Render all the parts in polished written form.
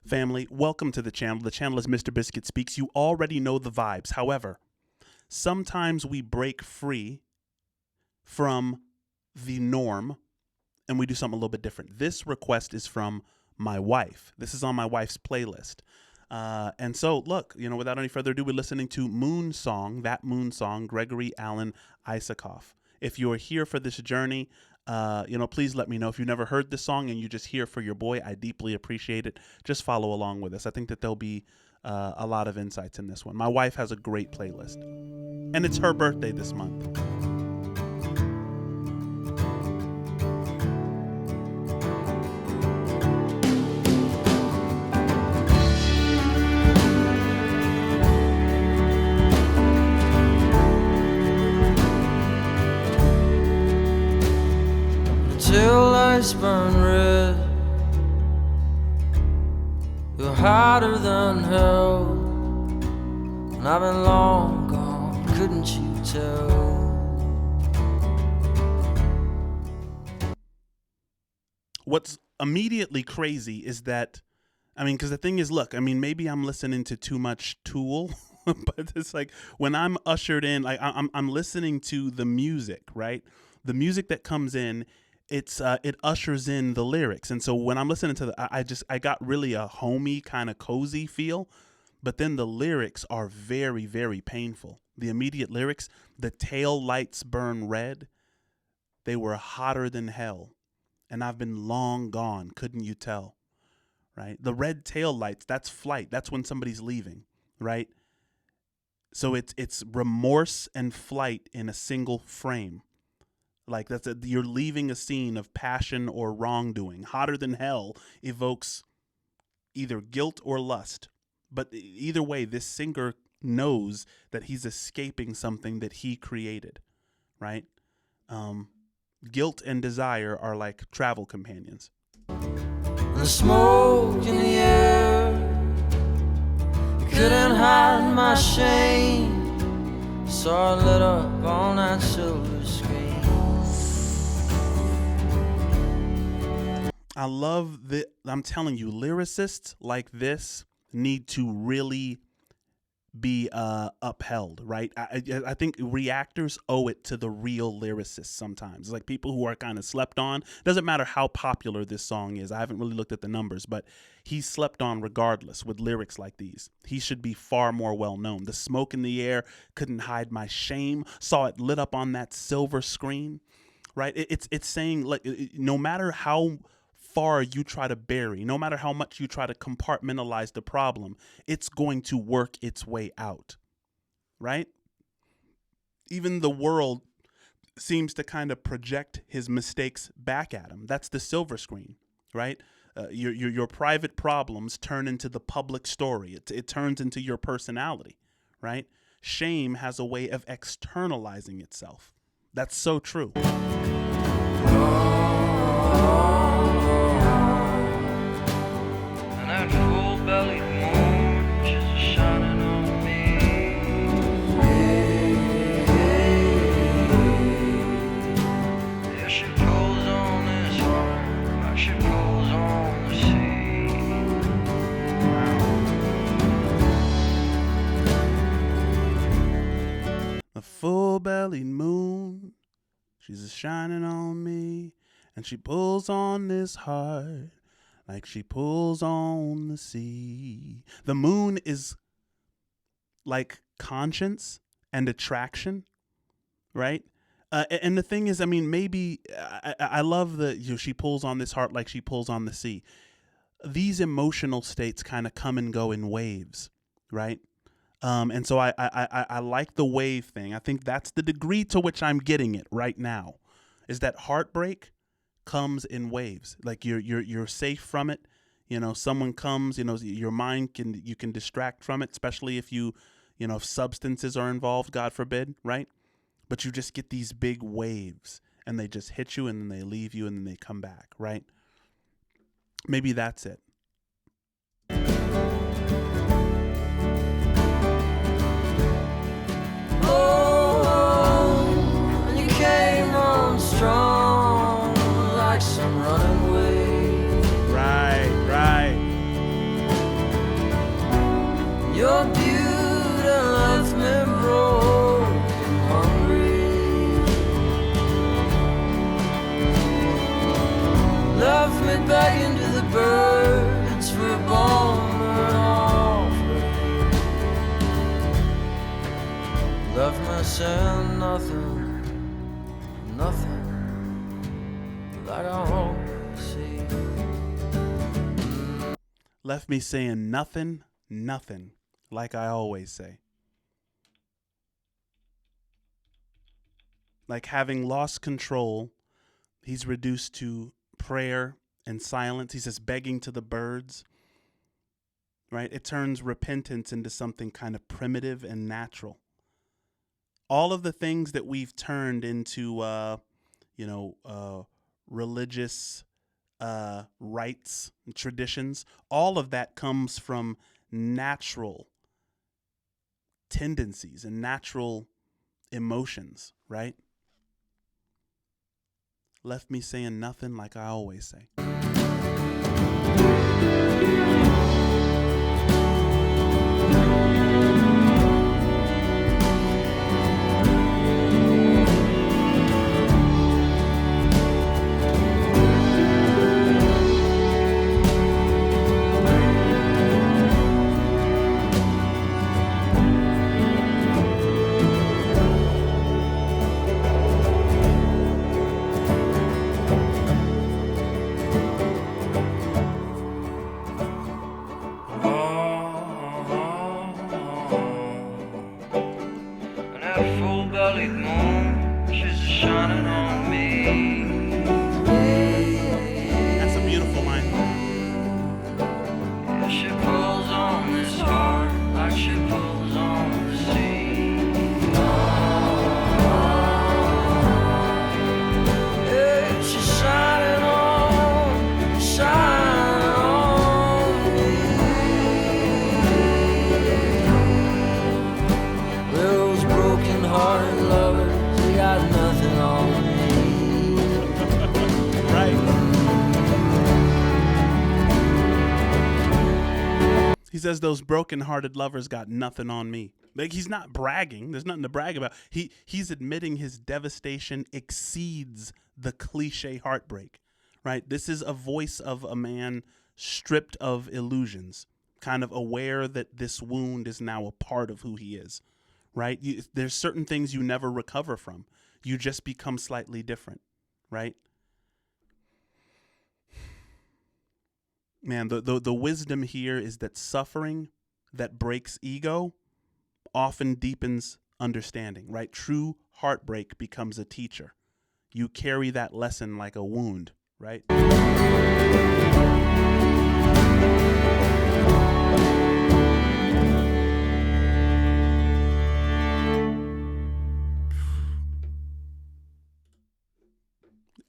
Family, welcome to the channel. The channel is Mr. Biscuit Speaks. You already know the vibes. However, sometimes we break free from the norm and we do something a little bit different. This request is from my wife. This is on my wife's playlist. And so, look, without any further ado, we're listening to Moon Song, That Moon Song, Gregory Alan Isakov. If you're here for this journey, please let me know. If you've never heard this song and you're just here for your boy, I deeply appreciate it. Just follow along with us. I think that there'll be a lot of insights in this one. My wife has a great playlist, and it's her birthday this month. Till lights burn red, you're hotter than hell, and I've been long gone, couldn't you tell? What's immediately crazy is that, because the thing is, look, maybe I'm listening to too much Tool, but it's like when I'm ushered in, like I'm listening to the music, right? The music that comes in, it ushers in the lyrics. And so when I'm listening to I got really a homey kind of cozy feel, but then the lyrics are very, very painful. The immediate lyrics, the tail lights burn red. They were hotter than hell. And I've been long gone. Couldn't you tell? Right? The red tail lights, that's flight. That's when somebody's leaving, right? So it's remorse and flight in a single frame. Like you're leaving a scene of passion or wrongdoing. Hotter than hell evokes either guilt or lust. But either way, this singer knows that he's escaping something that he created, right? Guilt and desire are like travel companions. The smoke in the air, couldn't hide my shame, saw it lit up on that silver screen. I love that. I'm telling you, lyricists like this need to really be upheld, right? I think reactors owe it to the real lyricists sometimes. Like people who are kind of slept on. Doesn't matter how popular this song is. I haven't really looked at the numbers, but he's slept on regardless with lyrics like these. He should be far more well known. The smoke in the air, couldn't hide my shame, saw it lit up on that silver screen, right? It's saying, like, no matter how far you try to bury, no matter how much you try to compartmentalize the problem, it's going to work its way out, right? Even the world seems to kind of project his mistakes back at him. That's the silver screen, right? Your private problems turn into the public story. It turns into your personality, right? Shame has a way of externalizing itself. That's so true. The full-bellied moon, she's a shining on me, and she pulls on this heart like she pulls on the sea. The moon is like conscience and attraction, right? And the thing is, maybe I love that she pulls on this heart like she pulls on the sea. These emotional states kind of come and go in waves, right? And so I like the wave thing. I think that's the degree to which I'm getting it right now, is that heartbreak comes in waves. Like you're safe from it. Someone comes, your mind you can distract from it, especially if if substances are involved, God forbid, right? But you just get these big waves and they just hit you and then they leave you and then they come back, right? Maybe that's it. Oh, you came on strong like some running wave. Right. Your beauty left me broke and hungry. Left me begging to the birds for a bone or an offering. Left me saying nothing, nothing, like I always say. Left me saying nothing, nothing, like I always say. Like having lost control, he's reduced to prayer and silence. He says begging to the birds, right? It turns repentance into something kind of primitive and natural. All of the things that we've turned into, religious rites and traditions, all of that comes from natural tendencies and natural emotions, right? Left me saying nothing, like I always say. Full-bellied moon, she's shining on me. That's a beautiful line. Yeah, she pulls on this heart like she pulls on the sea. Yeah, she's shining on me. Those broken-hearted lovers, they got nothing on me. Right. He says those broken-hearted lovers got nothing on me. Like, he's not bragging. There's nothing to brag about. He's admitting his devastation exceeds the cliche heartbreak, right? This is a voice of a man stripped of illusions, kind of aware that this wound is now a part of who he is, right? There's certain things you never recover from. You just become slightly different, right? Man, the wisdom here is that suffering that breaks ego often deepens understanding, right? True heartbreak becomes a teacher. You carry that lesson like a wound, right?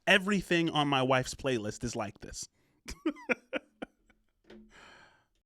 Everything on my wife's playlist is like this.